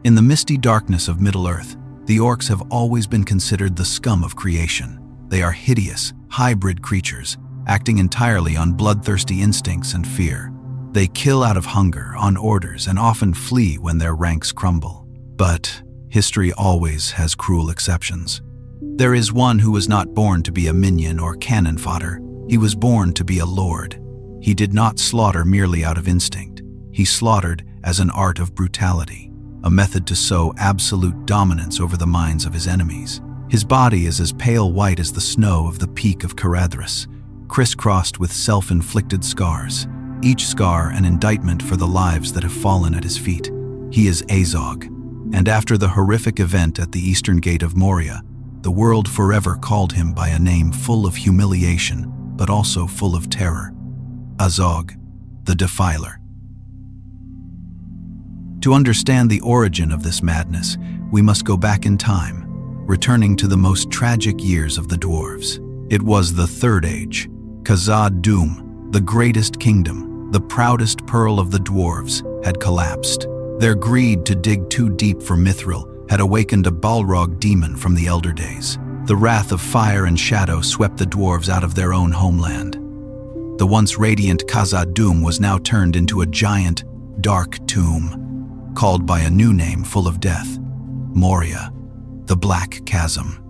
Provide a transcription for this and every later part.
In the misty darkness of Middle-earth, the orcs have always been considered the scum of creation. They are hideous, hybrid creatures, acting entirely on bloodthirsty instincts and fear. They kill out of hunger, on orders, and often flee when their ranks crumble. But history always has cruel exceptions. There is one who was not born to be a minion or cannon fodder. He was born to be a lord. He did not slaughter merely out of instinct. He slaughtered as an art of brutality, a method to sow absolute dominance over the minds of his enemies. His body is as pale white as the snow of the peak of Caradhras, crisscrossed with self-inflicted scars, each scar an indictment for the lives that have fallen at his feet. He is Azog, and after the horrific event at the eastern gate of Moria, the world forever called him by a name full of humiliation, but also full of terror: Azog the Defiler. To understand the origin of this madness, we must go back in time, returning to the most tragic years of the dwarves. It was the Third Age. Khazad-dûm, the greatest kingdom, the proudest pearl of the dwarves, had collapsed. Their greed to dig too deep for mithril had awakened a Balrog demon from the Elder Days. The wrath of fire and shadow swept the dwarves out of their own homeland. The once radiant Khazad-dûm was now turned into a giant, dark tomb, called by a new name full of death: Moria, the Black Chasm.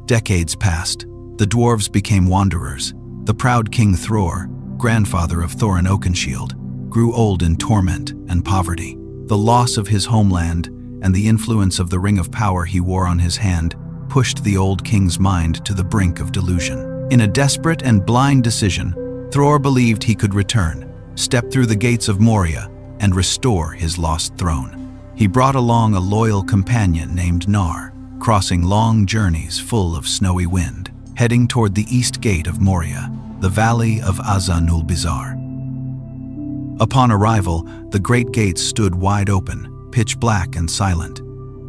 Decades passed. The dwarves became wanderers. The proud King Thrór, grandfather of Thorin Oakenshield, grew old in torment and poverty. The loss of his homeland and the influence of the ring of power he wore on his hand pushed the old king's mind to the brink of delusion. In a desperate and blind decision, Thrór believed he could return, step through the gates of Moria, and restore his lost throne. He brought along a loyal companion named Gnar, crossing long journeys full of snowy wind, heading toward the east gate of Moria, the valley of Azanulbizar. Upon arrival, the great gates stood wide open, pitch black and silent.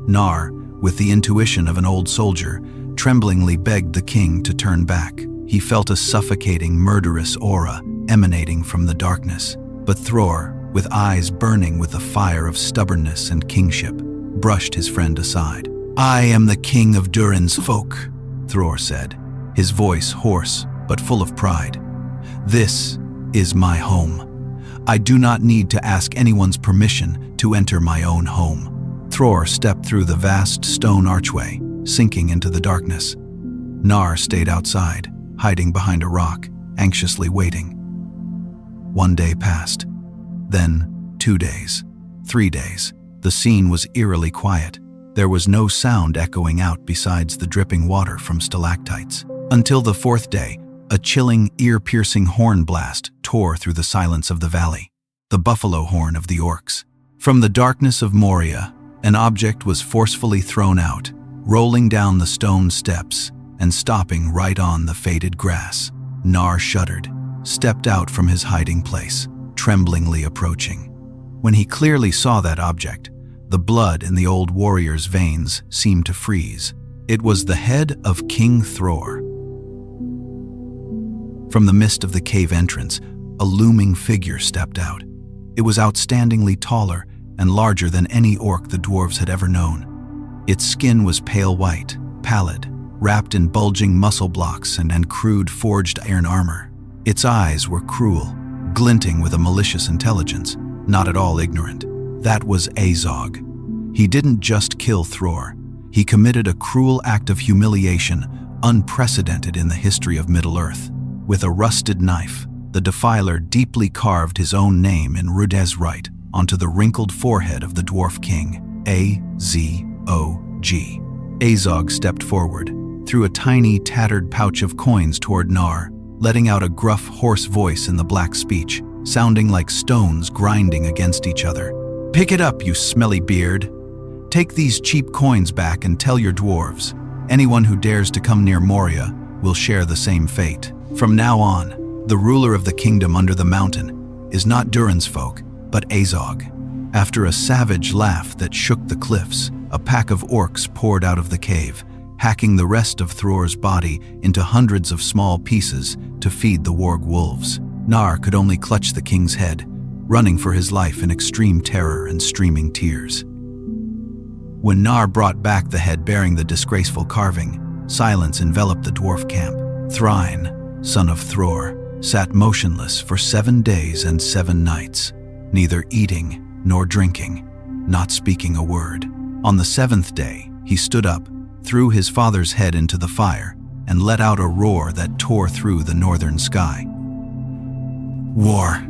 Gnar, with the intuition of an old soldier, tremblingly begged the king to turn back. He felt a suffocating, murderous aura emanating from the darkness. But Thrór, with eyes burning with the fire of stubbornness and kingship, brushed his friend aside. "I am the king of Durin's folk," Thrór said, his voice hoarse but full of pride. "This is my home. I do not need to ask anyone's permission to enter my own home." Thrór stepped through the vast stone archway, sinking into the darkness. Gnar stayed outside, hiding behind a rock, anxiously waiting. 1 day passed. Then 2 days, 3 days. The scene was eerily quiet. There was no sound echoing out besides the dripping water from stalactites. Until the 4th day, a chilling, ear-piercing horn blast tore through the silence of the valley, the buffalo horn of the orcs. From the darkness of Moria, an object was forcefully thrown out, rolling down the stone steps and stopping right on the faded grass. Gnar shuddered, stepped out from his hiding place, tremblingly approaching. When he clearly saw that object, the blood in the old warrior's veins seemed to freeze. It was the head of King Thrór. From the mist of the cave entrance, a looming figure stepped out. It was outstandingly taller and larger than any orc the dwarves had ever known. Its skin was pale white, pallid, wrapped in bulging muscle blocks and crude forged iron armor. Its eyes were cruel, glinting with a malicious intelligence, not at all ignorant. That was Azog. He didn't just kill Thrór. He committed a cruel act of humiliation unprecedented in the history of Middle-earth. With a rusted knife, the Defiler deeply carved his own name in Rudezrite onto the wrinkled forehead of the dwarf king, A-Z-O-G. Azog stepped forward, threw a tiny, tattered pouch of coins toward Gnar, letting out a gruff, hoarse voice in the black speech, sounding like stones grinding against each other. "Pick it up, you smelly beard. Take these cheap coins back and tell your dwarves. Anyone who dares to come near Moria will share the same fate. From now on, the ruler of the kingdom under the mountain is not Durin's folk, but Azog." After a savage laugh that shook the cliffs, a pack of orcs poured out of the cave, hacking the rest of Thrór's body into hundreds of small pieces to feed the warg wolves. Gnar could only clutch the king's head, running for his life in extreme terror and streaming tears. When Nar brought back the head bearing the disgraceful carving, silence enveloped the dwarf camp. Thorin, son of Thrór, sat motionless for 7 days and 7 nights, neither eating nor drinking, not speaking a word. On the 7th day, he stood up, threw his father's head into the fire, and let out a roar that tore through the northern sky. War.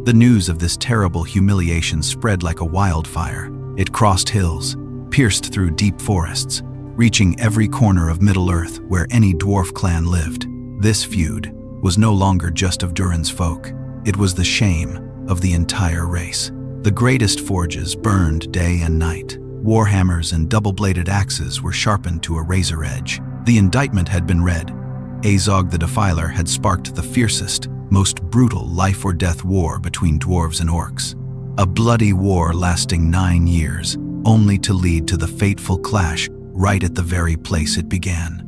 The news of this terrible humiliation spread like a wildfire. It crossed hills, pierced through deep forests, reaching every corner of Middle-earth where any dwarf clan lived. This feud was no longer just of Durin's folk. It was the shame of the entire race. The greatest forges burned day and night. Warhammers and double-bladed axes were sharpened to a razor edge. The indictment had been read. Azog the Defiler had sparked the fiercest, most brutal life-or-death war between dwarves and orcs. A bloody war lasting 9 years, only to lead to the fateful clash right at the very place it began.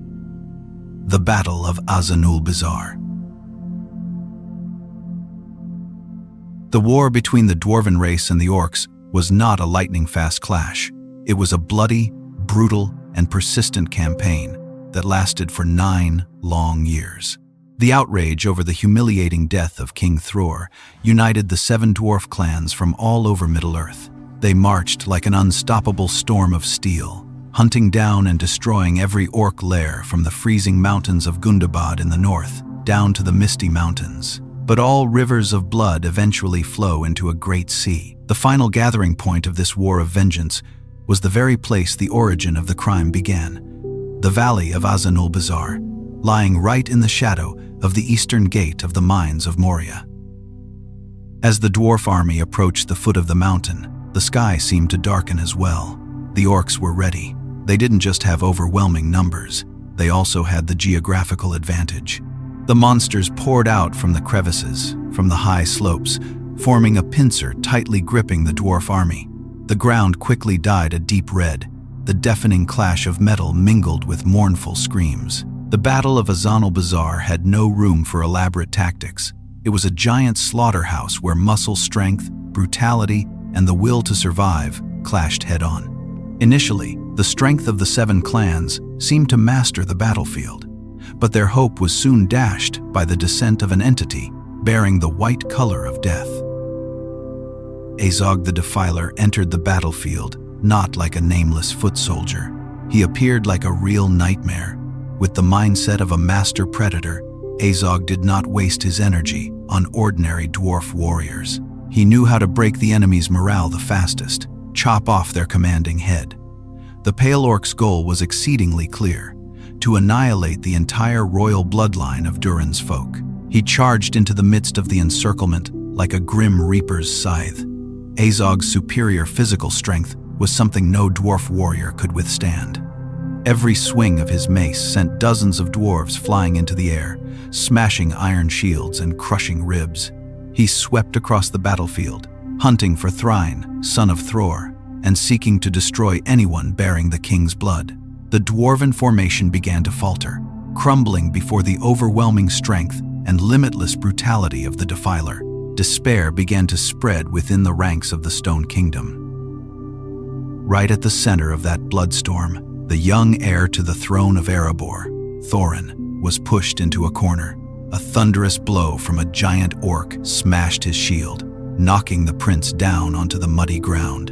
The Battle of Azanulbizar. The war between the dwarven race and the orcs was not a lightning-fast clash. It was a bloody, brutal, and persistent campaign that lasted for 9 long years. The outrage over the humiliating death of King Thrór united the 7 dwarf clans from all over Middle-earth. They marched like an unstoppable storm of steel, hunting down and destroying every orc lair from the freezing mountains of Gundabad in the north down to the Misty Mountains. But all rivers of blood eventually flow into a great sea. The final gathering point of this war of vengeance was the very place the origin of the crime began, the valley of Azanulbizar, lying right in the shadow of the eastern gate of the mines of Moria. As the dwarf army approached the foot of the mountain, the sky seemed to darken as well. The orcs were ready. They didn't just have overwhelming numbers, they also had the geographical advantage. The monsters poured out from the crevices, from the high slopes, forming a pincer tightly gripping the dwarf army. The ground quickly dyed a deep red. The deafening clash of metal mingled with mournful screams. The Battle of Azanulbizar had no room for elaborate tactics. It was a giant slaughterhouse where muscle strength, brutality, and the will to survive clashed head-on. Initially, the strength of the 7 clans seemed to master the battlefield, but their hope was soon dashed by the descent of an entity bearing the white color of death. Azog the Defiler entered the battlefield not like a nameless foot soldier. He appeared like a real nightmare. With the mindset of a master predator, Azog did not waste his energy on ordinary dwarf warriors. He knew how to break the enemy's morale the fastest, chop off their commanding head. The Pale Orc's goal was exceedingly clear: to annihilate the entire royal bloodline of Durin's folk. He charged into the midst of the encirclement like a grim reaper's scythe. Azog's superior physical strength was something no dwarf warrior could withstand. Every swing of his mace sent dozens of dwarves flying into the air, smashing iron shields and crushing ribs. He swept across the battlefield, hunting for Thorin, son of Thrór, and seeking to destroy anyone bearing the king's blood. The dwarven formation began to falter, crumbling before the overwhelming strength and limitless brutality of the Defiler. Despair began to spread within the ranks of the Stone Kingdom. Right at the center of that bloodstorm, the young heir to the throne of Erebor, Thorin, was pushed into a corner. A thunderous blow from a giant orc smashed his shield, knocking the prince down onto the muddy ground.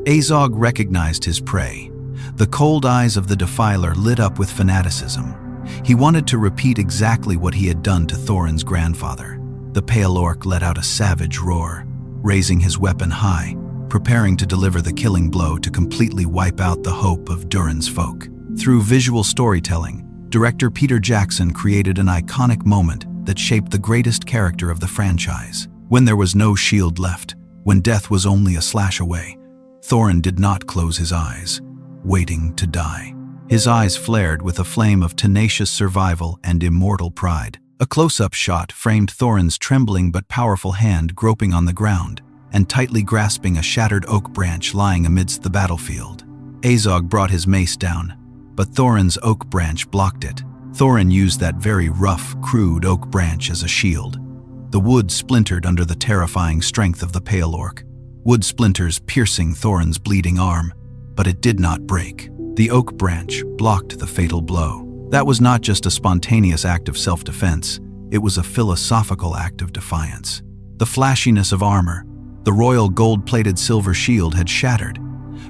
Azog recognized his prey. The cold eyes of the Defiler lit up with fanaticism. He wanted to repeat exactly what he had done to Thorin's grandfather. The Pale Orc let out a savage roar, raising his weapon high, preparing to deliver the killing blow to completely wipe out the hope of Durin's folk. Through visual storytelling, director Peter Jackson created an iconic moment that shaped the greatest character of the franchise. When there was no shield left, when death was only a slash away, Thorin did not close his eyes, waiting to die. His eyes flared with a flame of tenacious survival and immortal pride. A close-up shot framed Thorin's trembling but powerful hand groping on the ground and tightly grasping a shattered oak branch lying amidst the battlefield. Azog brought his mace down, but Thorin's oak branch blocked it. Thorin used that very rough, crude oak branch as a shield. The wood splintered under the terrifying strength of the Pale Orc, wood splinters piercing Thorin's bleeding arm, but it did not break. The oak branch blocked the fatal blow. That was not just a spontaneous act of self-defense, it was a philosophical act of defiance. The flashiness of armor, the royal gold-plated silver shield had shattered,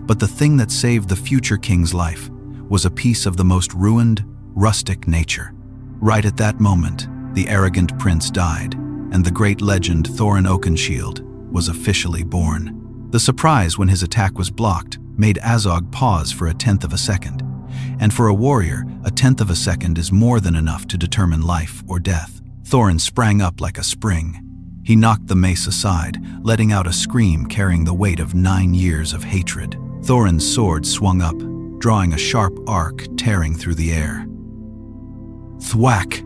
but the thing that saved the future king's life was a piece of the most ruined, rustic nature. Right at that moment, the arrogant prince died, and the great legend Thorin Oakenshield was officially born. The surprise when his attack was blocked made Azog pause for 1/10 of a second. And for a warrior, 1/10 of a second is more than enough to determine life or death. Thorin sprang up like a spring. He knocked the mace aside, letting out a scream carrying the weight of 9 years of hatred. Thorin's sword swung up, drawing a sharp arc tearing through the air. Thwack!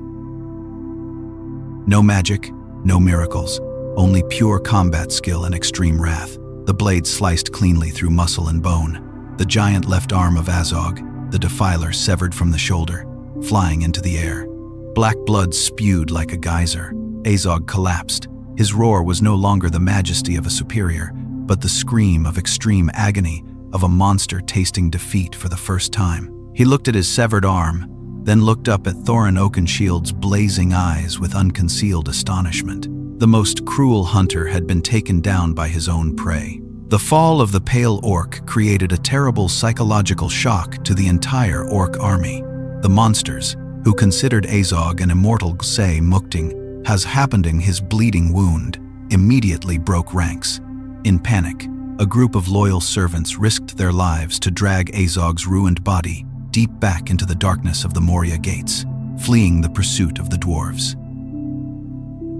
No magic, no miracles, only pure combat skill and extreme wrath. The blade sliced cleanly through muscle and bone. The giant left arm of Azog, the Defiler, severed from the shoulder, flying into the air. Black blood spewed like a geyser. Azog collapsed. His roar was no longer the majesty of a superior, but the scream of extreme agony of a monster tasting defeat for the first time. He looked at his severed arm, then looked up at Thorin Oakenshield's blazing eyes with unconcealed astonishment. The most cruel hunter had been taken down by his own prey. The fall of the pale orc created a terrible psychological shock to the entire orc army. The monsters, who considered Azog an immortal Gse Mukting, has happening his bleeding wound, immediately broke ranks. In panic, a group of loyal servants risked their lives to drag Azog's ruined body deep back into the darkness of the Moria gates, fleeing the pursuit of the dwarves.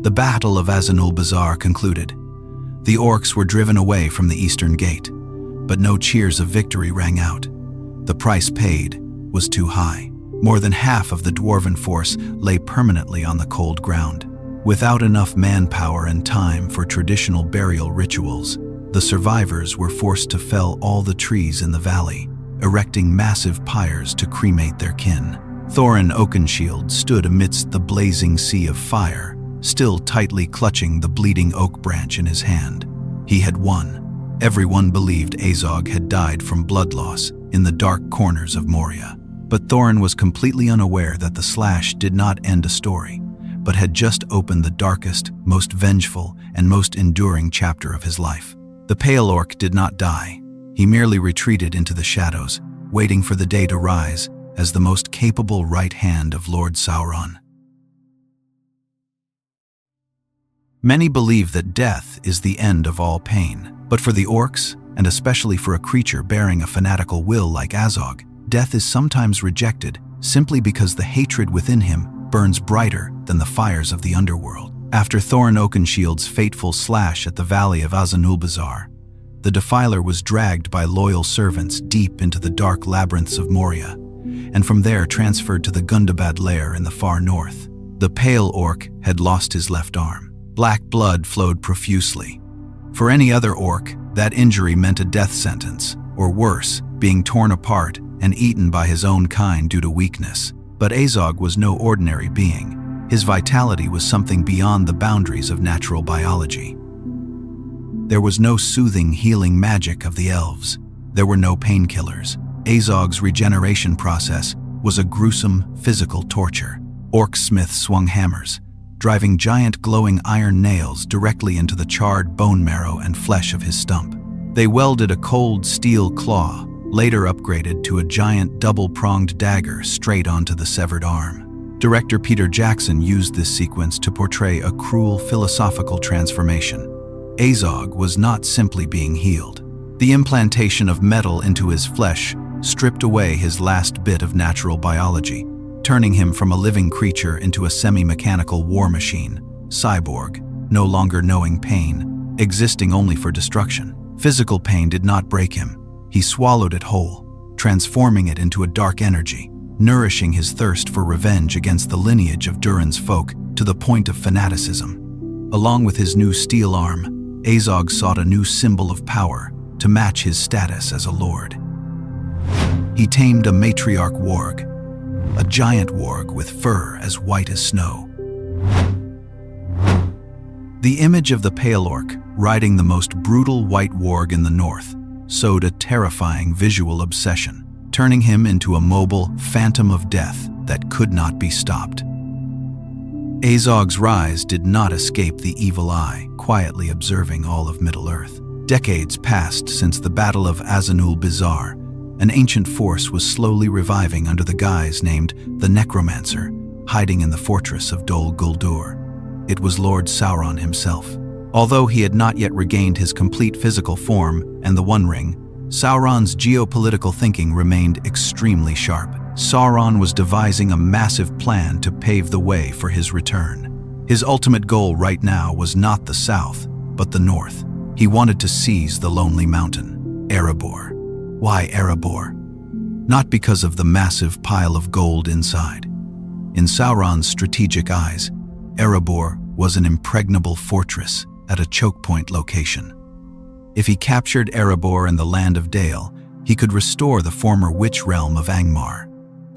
The Battle of Azanulbizar concluded. The orcs were driven away from the eastern gate, but no cheers of victory rang out. The price paid was too high. More than half of the dwarven force lay permanently on the cold ground. Without enough manpower and time for traditional burial rituals, the survivors were forced to fell all the trees in the valley, erecting massive pyres to cremate their kin. Thorin Oakenshield stood amidst the blazing sea of fire, still tightly clutching the bleeding oak branch in his hand. He had won. Everyone believed Azog had died from blood loss in the dark corners of Moria. But Thorin was completely unaware that the slash did not end a story, but had just opened the darkest, most vengeful, and most enduring chapter of his life. The pale orc did not die. He merely retreated into the shadows, waiting for the day to rise as the most capable right hand of Lord Sauron. Many believe that death is the end of all pain, but for the orcs, and especially for a creature bearing a fanatical will like Azog, death is sometimes rejected simply because the hatred within him burns brighter than the fires of the underworld. After Thorin Oakenshield's fateful slash at the valley of Azanulbizar, the Defiler was dragged by loyal servants deep into the dark labyrinths of Moria, and from there transferred to the Gundabad lair in the far north. The pale orc had lost his left arm. Black blood flowed profusely. For any other orc, that injury meant a death sentence, or worse, being torn apart and eaten by his own kind due to weakness. But Azog was no ordinary being. His vitality was something beyond the boundaries of natural biology. There was no soothing, healing magic of the elves. There were no painkillers. Azog's regeneration process was a gruesome physical torture. Orc smiths swung hammers, driving giant glowing iron nails directly into the charred bone marrow and flesh of his stump. They welded a cold steel claw, later upgraded to a giant double-pronged dagger straight onto the severed arm. Director Peter Jackson used this sequence to portray a cruel philosophical transformation. Azog was not simply being healed. The implantation of metal into his flesh stripped away his last bit of natural biology, turning him from a living creature into a semi-mechanical war machine, cyborg, no longer knowing pain, existing only for destruction. Physical pain did not break him. He swallowed it whole, transforming it into a dark energy, nourishing his thirst for revenge against the lineage of Durin's folk to the point of fanaticism. Along with his new steel arm, Azog sought a new symbol of power to match his status as a lord. He tamed a matriarch warg, a giant warg with fur as white as snow. The image of the pale orc, riding the most brutal white warg in the north, sowed a terrifying visual obsession, turning him into a mobile phantom of death that could not be stopped. Azog's rise did not escape the evil eye, quietly observing all of Middle-earth. Decades passed since the Battle of Azanulbizar. An ancient force was slowly reviving under the guise named the Necromancer, hiding in the fortress of Dol Guldur. It was Lord Sauron himself. Although he had not yet regained his complete physical form and the One Ring, Sauron's geopolitical thinking remained extremely sharp. Sauron was devising a massive plan to pave the way for his return. His ultimate goal right now was not the south, but the north. He wanted to seize the Lonely Mountain, Erebor. Why Erebor? Not because of the massive pile of gold inside. In Sauron's strategic eyes, Erebor was an impregnable fortress at a choke point location. If he captured Erebor and the Land of Dale, he could restore the former witch realm of Angmar.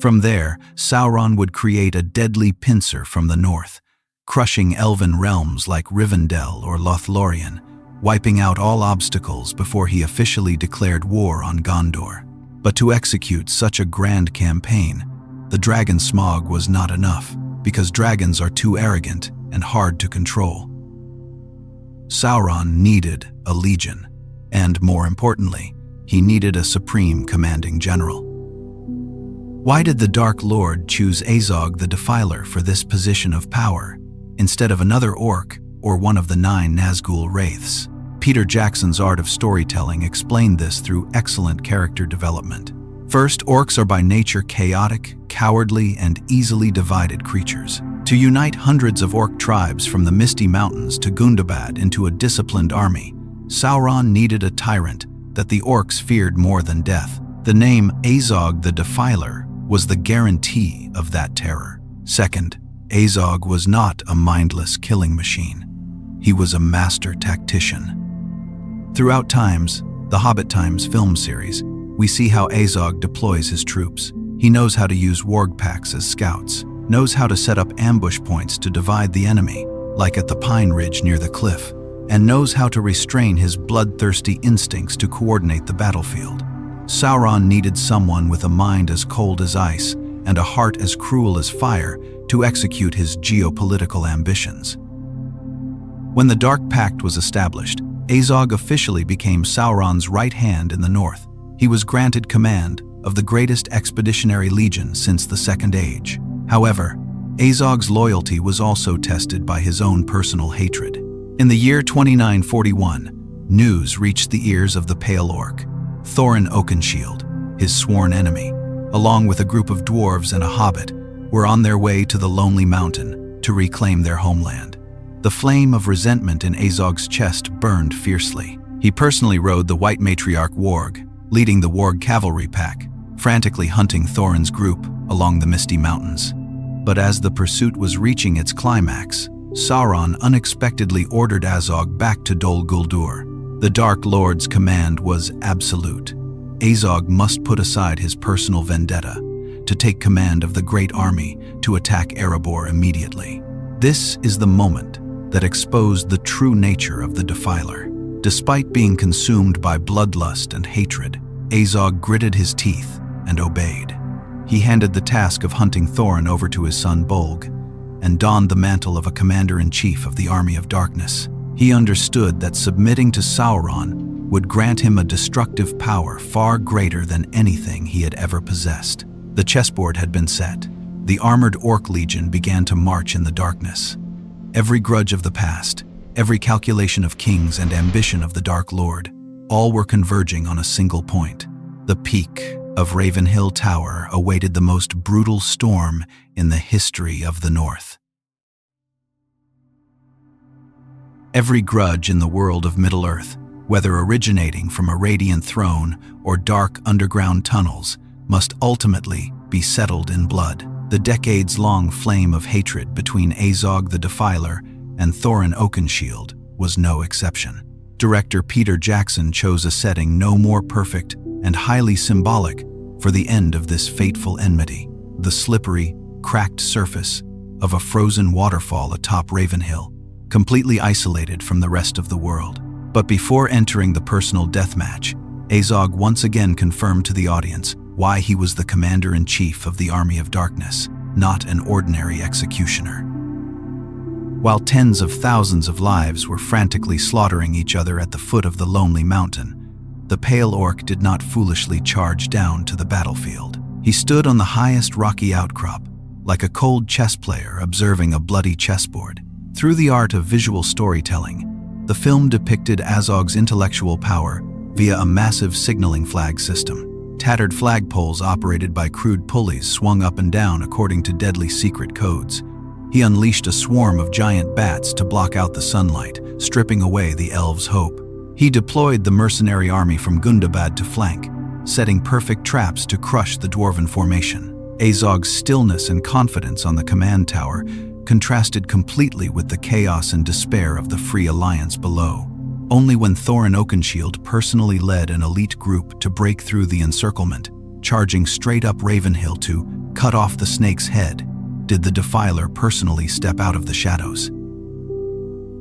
From there, Sauron would create a deadly pincer from the north, crushing elven realms like Rivendell or Lothlorien, wiping out all obstacles before he officially declared war on Gondor. But to execute such a grand campaign, the dragon Smaug was not enough, because dragons are too arrogant and hard to control. Sauron needed a legion, and more importantly, he needed a supreme commanding general. Why did the Dark Lord choose Azog the Defiler for this position of power, instead of another orc or one of the 9 Nazgul wraiths? Peter Jackson's Art of Storytelling explained this through excellent character development. First, orcs are by nature chaotic, cowardly, and easily divided creatures. To unite hundreds of orc tribes from the Misty Mountains to Gundabad into a disciplined army, Sauron needed a tyrant that the orcs feared more than death. The name Azog the Defiler was the guarantee of that terror. Second, Azog was not a mindless killing machine. He was a master tactician. Throughout the Hobbit Times film series, we see how Azog deploys his troops. He knows how to use warg packs as scouts, knows how to set up ambush points to divide the enemy, like at the Pine Ridge near the cliff, and knows how to restrain his bloodthirsty instincts to coordinate the battlefield. Sauron needed someone with a mind as cold as ice and a heart as cruel as fire to execute his geopolitical ambitions. When the Dark Pact was established, Azog officially became Sauron's right hand in the north. He was granted command of the greatest expeditionary legion since the Second Age. However, Azog's loyalty was also tested by his own personal hatred. In the year 2941, news reached the ears of the Pale Orc. Thorin Oakenshield, his sworn enemy, along with a group of dwarves and a hobbit, were on their way to the Lonely Mountain to reclaim their homeland. The flame of resentment in Azog's chest burned fiercely. He personally rode the White Matriarch Warg, leading the Warg cavalry pack, frantically hunting Thorin's group along the Misty Mountains. But as the pursuit was reaching its climax, Sauron unexpectedly ordered Azog back to Dol Guldur. The Dark Lord's command was absolute. Azog must put aside his personal vendetta to take command of the great army to attack Erebor immediately. This is the moment that exposed the true nature of the Defiler. Despite being consumed by bloodlust and hatred, Azog gritted his teeth and obeyed. He handed the task of hunting Thorin over to his son Bolg and donned the mantle of a commander-in-chief of the Army of Darkness. He understood that submitting to Sauron would grant him a destructive power far greater than anything he had ever possessed. The chessboard had been set. The armored orc legion began to march in the darkness. Every grudge of the past, every calculation of kings and ambition of the Dark Lord, all were converging on a single point. The peak of Ravenhill Tower awaited the most brutal storm in the history of the North. Every grudge in the world of Middle-earth, whether originating from a radiant throne or dark underground tunnels, must ultimately be settled in blood. The decades-long flame of hatred between Azog the Defiler and Thorin Oakenshield was no exception. Director Peter Jackson chose a setting no more perfect and highly symbolic for the end of this fateful enmity: the slippery, cracked surface of a frozen waterfall atop Ravenhill, completely isolated from the rest of the world. But before entering the personal deathmatch, Azog once again confirmed to the audience why he was the commander-in-chief of the Army of Darkness, not an ordinary executioner. While tens of thousands of lives were frantically slaughtering each other at the foot of the lonely mountain, the pale orc did not foolishly charge down to the battlefield. He stood on the highest rocky outcrop, like a cold chess player observing a bloody chessboard. Through the art of visual storytelling, the film depicted Azog's intellectual power via a massive signaling flag system. Tattered flagpoles operated by crude pulleys swung up and down according to deadly secret codes. He unleashed a swarm of giant bats to block out the sunlight, stripping away the elves' hope. He deployed the mercenary army from Gundabad to flank, setting perfect traps to crush the dwarven formation. Azog's stillness and confidence on the command tower contrasted completely with the chaos and despair of the Free Alliance below. Only when Thorin Oakenshield personally led an elite group to break through the encirclement, charging straight up Ravenhill to cut off the snake's head, did the Defiler personally step out of the shadows.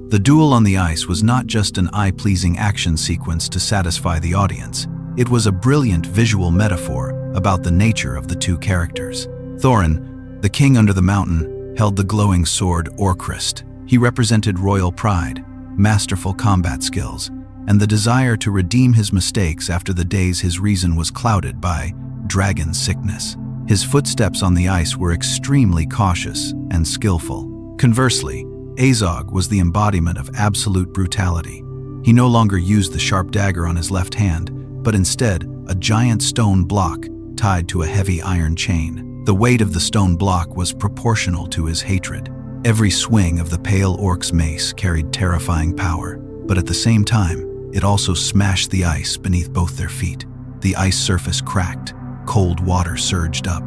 The duel on the ice was not just an eye-pleasing action sequence to satisfy the audience. It was a brilliant visual metaphor about the nature of the two characters. Thorin, the king under the mountain, held the glowing sword Orcrist. He represented royal pride, masterful combat skills, and the desire to redeem his mistakes after the days his reason was clouded by dragon sickness. His footsteps on the ice were extremely cautious and skillful. Conversely, Azog was the embodiment of absolute brutality. He no longer used the sharp dagger on his left hand, but instead a giant stone block tied to a heavy iron chain. The weight of the stone block was proportional to his hatred. Every swing of the pale orc's mace carried terrifying power, but at the same time, it also smashed the ice beneath both their feet. The ice surface cracked, cold water surged up.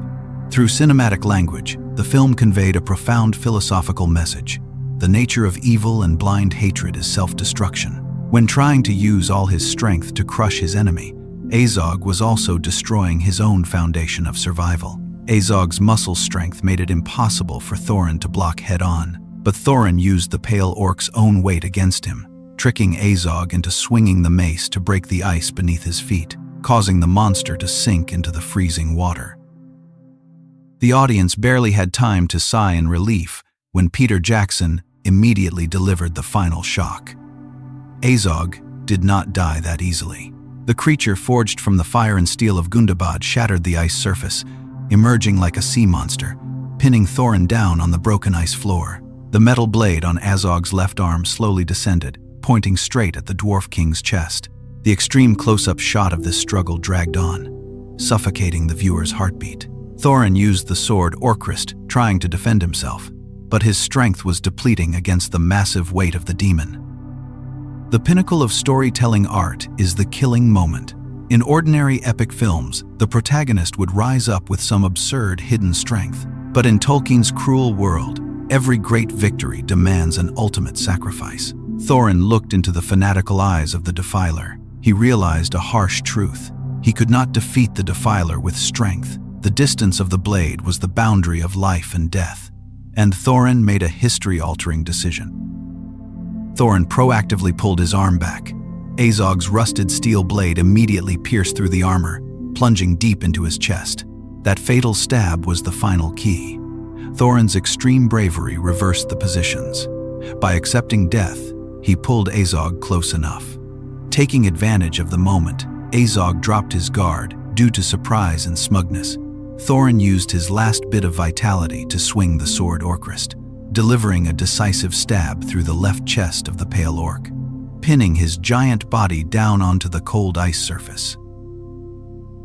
Through cinematic language, the film conveyed a profound philosophical message. The nature of evil and blind hatred is self-destruction. When trying to use all his strength to crush his enemy, Azog was also destroying his own foundation of survival. Azog's muscle strength made it impossible for Thorin to block head-on, but Thorin used the pale orc's own weight against him, tricking Azog into swinging the mace to break the ice beneath his feet, causing the monster to sink into the freezing water. The audience barely had time to sigh in relief when Peter Jackson immediately delivered the final shock. Azog did not die that easily. The creature forged from the fire and steel of Gundabad shattered the ice surface, emerging like a sea monster, pinning Thorin down on the broken ice floor. The metal blade on Azog's left arm slowly descended, pointing straight at the Dwarf King's chest. The extreme close-up shot of this struggle dragged on, suffocating the viewer's heartbeat. Thorin used the sword Orcrist, trying to defend himself, but his strength was depleting against the massive weight of the demon. The pinnacle of storytelling art is the killing moment. In ordinary epic films, the protagonist would rise up with some absurd hidden strength. But in Tolkien's cruel world, every great victory demands an ultimate sacrifice. Thorin looked into the fanatical eyes of the Defiler. He realized a harsh truth. He could not defeat the Defiler with strength. The distance of the blade was the boundary of life and death. And Thorin made a history-altering decision. Thorin proactively pulled his arm back. Azog's rusted steel blade immediately pierced through the armor, plunging deep into his chest. That fatal stab was the final key. Thorin's extreme bravery reversed the positions. By accepting death, he pulled Azog close enough. Taking advantage of the moment, Azog dropped his guard due to surprise and smugness. Thorin used his last bit of vitality to swing the sword Orcrist, delivering a decisive stab through the left chest of the pale orc, pinning his giant body down onto the cold ice surface.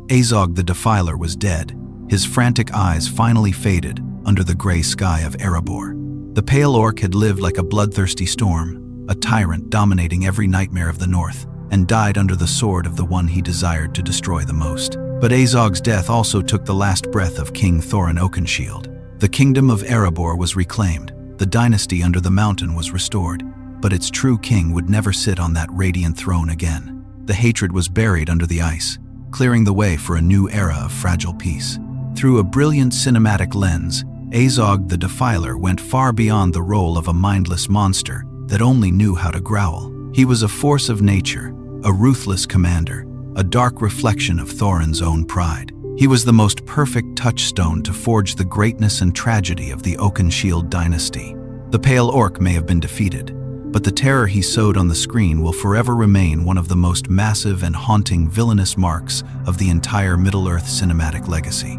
Azog the Defiler was dead. His frantic eyes finally faded under the gray sky of Erebor. The pale orc had lived like a bloodthirsty storm, a tyrant dominating every nightmare of the north, and died under the sword of the one he desired to destroy the most. But Azog's death also took the last breath of King Thorin Oakenshield. The kingdom of Erebor was reclaimed. The dynasty under the mountain was restored, but its true king would never sit on that radiant throne again. The hatred was buried under the ice, clearing the way for a new era of fragile peace. Through a brilliant cinematic lens, Azog the Defiler went far beyond the role of a mindless monster that only knew how to growl. He was a force of nature, a ruthless commander, a dark reflection of Thorin's own pride. He was the most perfect touchstone to forge the greatness and tragedy of the Oakenshield dynasty. The Pale Orc may have been defeated, but the terror he sowed on the screen will forever remain one of the most massive and haunting villainous marks of the entire Middle-earth cinematic legacy.